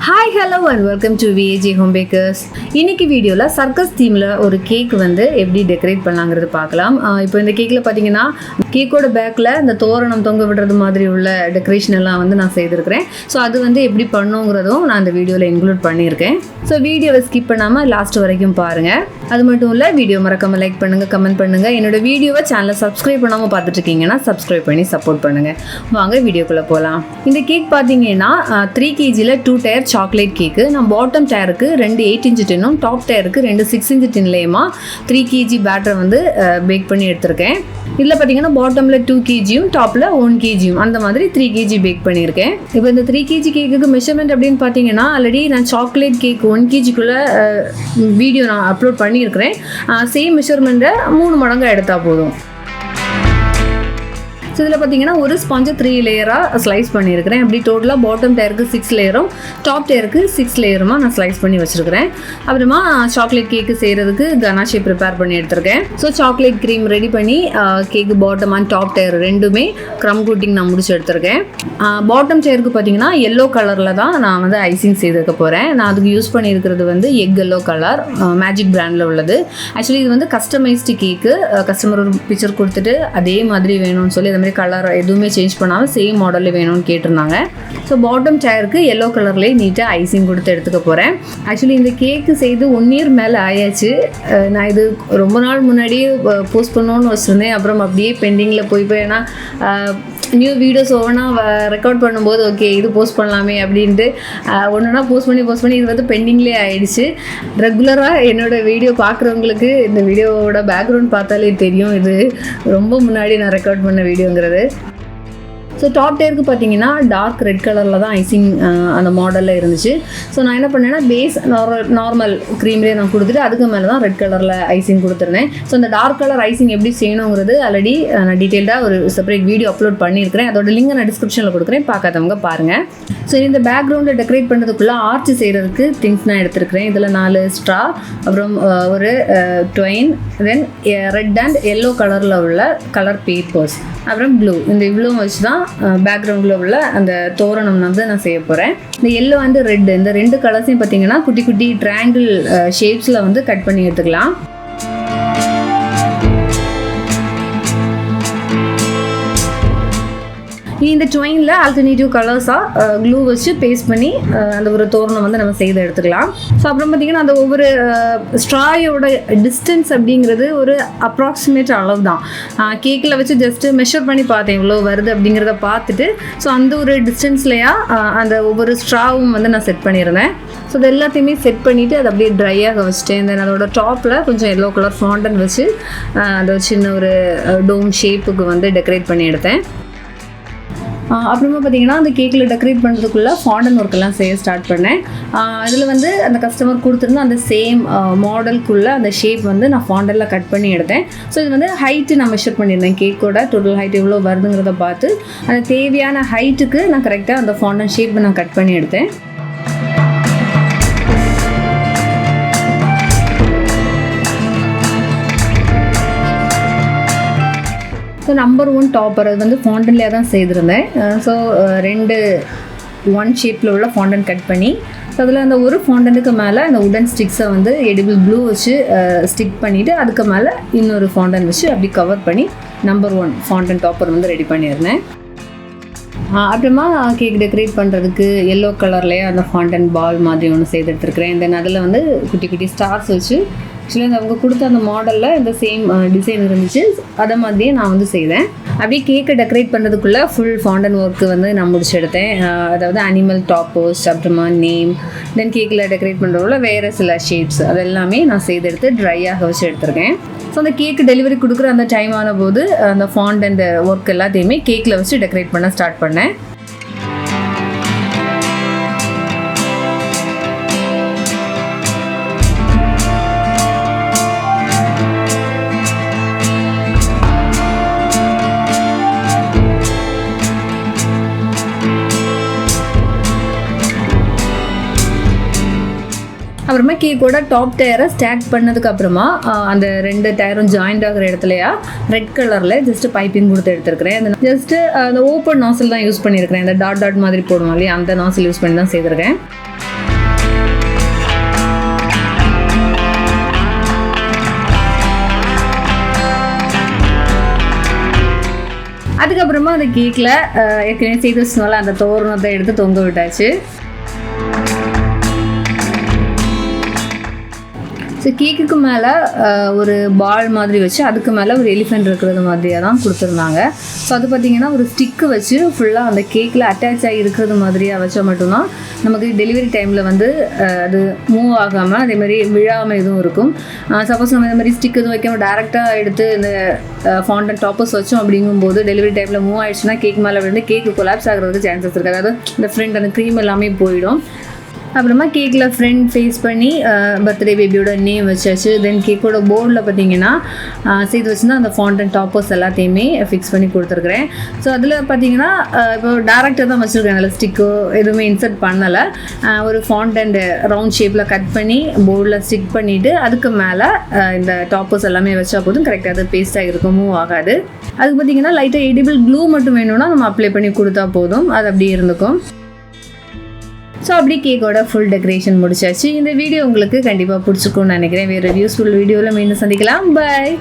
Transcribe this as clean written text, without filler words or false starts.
Hi, hello and welcome to VAG Home Bakers. இன்னைக்கு வீடியோல circus தீம்ல ஒரு கேக் வந்து எப்படி டெக்கரேட் பண்ணலாம்ங்கறது பார்க்கலாம். இப்போ இந்த கேக்ல பாத்தீங்கன்னா கேக்கோட பேக்ல இந்த தோரணம் தொங்க விடுறது மாதிரி உள்ள டெக்கரேஷன் எல்லாம் வந்து நான் செய்திருக்கேன். சோ அது வந்து எப்படி பண்ணனும்ங்கறதும் நான் இந்த வீடியோல இன்க்ளூட் பண்ணியிருக்கேன். சோ வீடியோவை ஸ்கிப் பண்ணாம லாஸ்ட் வரைக்கும் பாருங்க. அது மட்டும் இல்ல வீடியோ மறக்காம லைக் பண்ணுங்க, கமெண்ட் பண்ணுங்க. என்னோட வீடியோவை சேனலை சப்ஸ்கிரைப் பண்ணாம பார்த்துட்டு இருக்கீங்கன்னா சப்ஸ்கிரைப் பண்ணி சப்போர்ட் பண்ணுங்க. வாங்க வீடியோக்குள்ள போலாம். இந்த கேக் பாத்தீங்கன்னா 3 kgல 2 டயர் சாக்லேட் கேக்கு. நான் பாட்டம் டயருக்கு 2 8 inch டின்னும் டாப் டயருக்கு 2 6 inch டின்லயுமா 3 kg பேட்டர் வந்து பேக் பண்ணி எடுத்திருக்கேன். இதில் பார்த்தீங்கன்னா பாட்டமில் 2 kgயும் டாப்பில் 1 kgயும் அந்த மாதிரி 3 kg பேக் பண்ணியிருக்கேன். இப்போ இந்த 3 kg கேக்குக்கு மெஷர்மெண்ட் அப்படின்னு பார்த்தீங்கன்னா ஆல்ரெடி நான் சாக்லேட் கேக் 1 kgக்குள்ளே வீடியோ நான் அப்லோட் பண்ணியிருக்கிறேன். சேம் மெஷர்மெண்ட்டை 3 மடங்கு எடுத்தால் போதும். ஸோ இதில் பார்த்தீங்கன்னா ஒரு ஸ்பாஞ்சை 3 லேயராக ஸ்லைஸ் பண்ணியிருக்கிறேன். அப்படி டோட்டலாக பாட்டம் டயருக்கு 6 லேயரும் டாப் டயருக்கு 6 லேயருமா நான் ஸ்லைஸ் பண்ணி வச்சுருக்கிறேன். அப்புறமா சாக்லேட் கேக்கு செய்கிறதுக்கு கனாஷே ப்ரிப்பேர் பண்ணி எடுத்திருக்கேன். ஸோ சாக்லேட் க்ரீம் ரெடி பண்ணி கேக்கு பாட்டம் அண்ட் டாப் டயர் ரெண்டுமே க்ரம் கோட்டிங் நான் முடிச்சு எடுத்திருக்கேன். பாட்டம் டயருக்கு பார்த்தீங்கன்னா எல்லோ கலரில் தான் நான் வந்து ஐசிங் செய்திருக்க போகிறேன். நான் அதுக்கு யூஸ் பண்ணியிருக்கிறது வந்து எக் எல்லோ கலர் மேஜிக் பிராண்டில் உள்ளது. ஆக்சுவலி இது வந்து கஸ்டமைஸ்டு கேக்கு. கஸ்டமர் ஒரு பிக்சர் கொடுத்துட்டு அதே மாதிரி வேணும்னு சொல்லி கலர் எதுவுமே சேஞ்ச் பண்ணாமல் சேம் மாடலில் வேணும்னு கேட்டிருந்தாங்க. ஸோ பாட்டம் டயருக்கு எல்லோ கலர்லேயே நீட்டாக ஐசிங் கொடுத்து எடுத்துக்க போகிறேன். ஆக்சுவலி இந்த கேக்கு செய்து 1 year மேலே ஆயாச்சு. நான் இது ரொம்ப நாள் முன்னாடியே போஸ்ட் பண்ணணும்னு வச்சுருந்தேன். அப்புறம் அப்படியே பெண்டிங்கில் போய் ஏன்னா நியூ வீடியோஸ் ஒவ்வொன்றா ரெக்கார்ட் பண்ணும்போது ஓகே இது போஸ்ட் பண்ணலாமே அப்படின்ட்டு ஒன்றுனா போஸ்ட் பண்ணி இது வந்து பெண்டிங்லேயே ஆகிடுச்சு. ரெகுலராக என்னோடய வீடியோ பார்க்குறவங்களுக்கு இந்த வீடியோவோட பேக்ரவுண்ட் பார்த்தாலே தெரியும் இது ரொம்ப முன்னாடி நான் ரெக்கார்ட் பண்ண வீடியோங்கிறது. ஸோ டாப் டயருக்கு பார்த்தீங்கன்னா டார்க் ரெட் கலரில் தான் ஐசிங் அந்த மாடலில் இருந்துச்சு. ஸோ நான் என்ன பண்ணேன்னா பேஸ் நார்மல் க்ரீம்லேயே நான் கொடுத்துட்டு அதுக்கு மேலே தான் ரெட் கலரில் ஐசிங் கொடுத்துருந்தேன். ஸோ அந்த டார்க் கலர் ஐசிங் எப்படி செய்யணுங்கிறது ஆல்ரெடி நான் டீட்டெயில்டாக ஒரு செப்பரேட் வீடியோ அப்லோட் பண்ணியிருக்கிறேன். அதோட லிங்க் நான் டிஸ்கிரிப்ஷனில் கொடுக்குறேன், பார்க்காதவங்க பாருங்கள். ஸோ இந்த பேக்ரவுண்டை டெக்கரேட் பண்ணுறதுக்குள்ளே ஆர்ச் செய்கிறதுக்கு திங்ஸ் நான் எடுத்துருக்கிறேன். இதில் 4 ஸ்ட்ரா, அப்புறம் ஒரு Dwayne, then red and yellow கலரில் உள்ள கலர் பேப்பர்ஸ், அப்புறம் ப்ளூ. இந்த இவ்வளோ வச்சு தான் பேக்ரவுண்டில் உள்ள அந்த தோரணம் வந்து நான் செய்ய போகிறேன். இந்த எல்லோ அண்ட் ரெட் இந்த 2 கலர்ஸையும் பார்த்தீங்கன்னா குட்டி குட்டி ட்ரையாங்கிள் ஷேப்ஸில் வந்து கட் பண்ணி எடுத்துக்கலாம். இந்த ட்வைனில் ஆல்டர்னேட்டிவ் கலர்ஸாக க்ளூ வச்சு பேஸ்ட் பண்ணி அந்த ஒரு தோரணம் வந்து நம்ம செய்து எடுத்துக்கலாம். ஸோ அப்புறம் பார்த்திங்கன்னா அந்த ஒவ்வொரு ஸ்ட்ராயோட டிஸ்டன்ஸ் அப்படிங்கிறது ஒரு அப்ராக்சிமேட் அளவு தான். கேக்கில் வச்சு ஜஸ்ட்டு மெஷர் பண்ணி பார்த்தேன் இவ்வளோ வருது அப்படிங்கிறத பார்த்துட்டு ஸோ அந்த ஒரு டிஸ்டன்ஸ்லையா அந்த ஒவ்வொரு ஸ்ட்ராவும் வந்து நான் செட் பண்ணியிருந்தேன். ஸோ அது எல்லாத்தையுமே செட் பண்ணிவிட்டு அதை அப்படியே ட்ரையாக வச்சுட்டேன். தென் அதோட டாப்பில் கொஞ்சம் எல்லோ கலர் ஃபாண்டன் வச்சு அதை சின்ன ஒரு டோம் ஷேப்புக்கு வந்து டெக்கரேட் பண்ணி எடுத்தேன். அப்புறமா பார்த்தீங்கன்னா அந்த கேக்கில் டெக்கரேட் பண்ணுறதுக்குள்ளே ஃபாண்டன் ஒர்க்கெல்லாம் செய்ய ஸ்டார்ட் பண்ணேன். அதில் வந்து அந்த கஸ்டமர் கொடுத்துருந்த அந்த சேம் மாடலுக்குள்ளே அந்த ஷேப் வந்து நான் ஃபாண்டனில் கட் பண்ணி எடுத்தேன். ஸோ இது வந்து ஹைட்டு நான் மெஷர் பண்ணியிருந்தேன். கேக்கோட டோட்டல் ஹைட் எவ்வளோ வருதுங்கிறத பார்த்து அந்த தேவையான ஹைட்டுக்கு நான் கரெக்டாக அந்த ஃபாண்டன் ஷேப் நான் கட் பண்ணி எடுத்தேன். ஸோ நம்பர் 1 டாப்பர் அது வந்து ஃபாண்டன்லேயே தான் செய்திருந்தேன். ஸோ 2 1 ஷேப்பில் உள்ள ஃபாண்டன் கட் பண்ணி ஸோ அதில் அந்த ஒரு ஃபாண்டனுக்கு மேலே அந்த உடன் ஸ்டிக்ஸை வந்து எடிபிள் ப்ளூ வச்சு ஸ்டிக் பண்ணிவிட்டு அதுக்கு மேலே இன்னொரு ஃபாண்டன் வச்சு அப்படி கவர் பண்ணி நம்பர் 1 ஃபாண்டன் டாப்பர் வந்து ரெடி பண்ணியிருந்தேன். அப்புறமா கேக் டெக்கரேட் பண்ணுறதுக்கு எல்லோ கலர்லேயே அந்த ஃபாண்டன் பால் மாதிரி ஒன்று செய்து எடுத்துருக்கிறேன். தென் அதில் வந்து குட்டி குட்டி ஸ்டார்ஸ் வச்சு ஆக்சுவலி அந்த அவங்க கொடுத்த அந்த மாடலில் இந்த சேம் டிசைன் இருந்துச்சு. அதை மாதிரியே நான் வந்து செய்தேன். அப்படியே கேக்கை டெக்கரேட் பண்ணுறதுக்குள்ளே ஃபுல் ஃபாண்டன் ஒர்க்கு வந்து நான் முடிச்சு எடுத்தேன். அதாவது அனிமல் டாப்பர்ஸ், அப்புறமா நேம், தென் கேக்கில் டெக்கரேட் பண்ணுறதுக்குள்ள வேறு சில ஷேப்ஸ் அதெல்லாமே நான் செய்து எடுத்து ட்ரையாக வச்சு எடுத்திருக்கேன். ஸோ அந்த கேக்கு டெலிவரி கொடுக்குற அந்த டைம் ஆன போது அந்த ஃபாண்டன் ஒர்க் எல்லாத்தையுமே கேக்கில் வச்சு டெக்கரேட் பண்ண ஸ்டார்ட் பண்ணேன். அப்புறமா கேக்கோட டாப் டயரை ஸ்டாக் பண்ணதுக்கு அப்புறமா அந்த 2 டயரும் ஜாயிண்ட் ஆகிற இடத்துலையா ரெட் கலரில் ஜஸ்ட் பைப்பிங் கொடுத்து எடுத்துருக்கிறேன். ஜஸ்ட்டு அந்த ஓப்பன் நாசில் தான் யூஸ் பண்ணியிருக்கிறேன். இந்த டாட் டாட் மாதிரி போடுவோம் இல்லையா, அந்த நாசில் யூஸ் பண்ணி தான் செய்திருக்கேன். அதுக்கப்புறமா அந்த கேக்கில் ஏற்கனவே செய்து வச்சனால அந்த தோரணத்தை எடுத்து தொங்க விட்டாச்சு. ஸோ கேக்குக்கு மேலே ஒரு பால் மாதிரி வச்சு அதுக்கு மேலே ஒரு எலிஃபெண்ட் இருக்கிறது மாதிரியாக தான் கொடுத்துருந்தாங்க. ஸோ அது பார்த்திங்கன்னா ஒரு ஸ்டிக்கு வச்சு ஃபுல்லாக அந்த கேக்கில் அட்டாச் ஆகி இருக்கிறது மாதிரியாக வச்சா மட்டும்தான் நமக்கு டெலிவரி டைமில் வந்து அது மூவ் ஆகாமல் அதேமாதிரி விழாமல் எதுவும் இருக்கும். சப்போஸ் நம்ம இந்த மாதிரி ஸ்டிக் எதுவும் வைக்காமல் டேரெக்டாக எடுத்து இந்த ஃபாண்டன் டாப்பர்ஸ் வச்சோம் அப்படிங்கும்போது டெலிவரி டைமில் மூவ் ஆகிடுச்சுன்னா கேக் மேலே விழுந்து கேக்கு கொலாப்ஸ் ஆகிறதுக்கு சான்சஸ் இருக்குது. அதாவது இந்த ஃப்ரெண்ட் அந்த க்ரீம் எல்லாமே போயிடும். அப்புறமா கேக்கில் ஃப்ரெண்ட் ஃபேஸ் பண்ணி பர்த்டே பேபியோட நேம் வச்சாச்சு. தென் கேக்கோட போர்டில் பார்த்தீங்கன்னா செய்து வச்சுருந்தா அந்த ஃபாண்டன் டாப்பர்ஸ் எல்லாத்தையுமே ஃபிக்ஸ் பண்ணி கொடுத்துருக்குறேன். ஸோ அதில் பார்த்தீங்கன்னா இப்போ டேரக்டாக தான் வச்சுருக்கேன், அதில் ஸ்டிக்கோ எதுவுமே இன்சர்ட் பண்ணலை. ஒரு ஃபாண்டன் ரவுண்ட் ஷேப்பில் கட் பண்ணி போர்டில் ஸ்டிக் பண்ணிவிட்டு அதுக்கு மேலே இந்த டாப்பர்ஸ் எல்லாமே வச்சா போதும் கரெக்டாக அது பேஸ்ட்டாக இருக்கும், மூவ் ஆகாது. அதுக்கு பார்த்தீங்கன்னா லைட்டாக எடிபிள் க்ளூ மட்டும் வேணும்னா நம்ம அப்ளை பண்ணி கொடுத்தா போதும், அது அப்படியே இருந்துக்கும். ஸோ அப்படி கேக்கோட ஃபுல் டெக்கரேஷன் முடிச்சாச்சு. இந்த வீடியோ உங்களுக்கு கண்டிப்பாக பிடிச்சிக்கும்னு நினைக்கிறேன். வேறு யூஸ்ஃபுல் வீடியோவில் மீண்டும் சந்திக்கலாம். பாய்.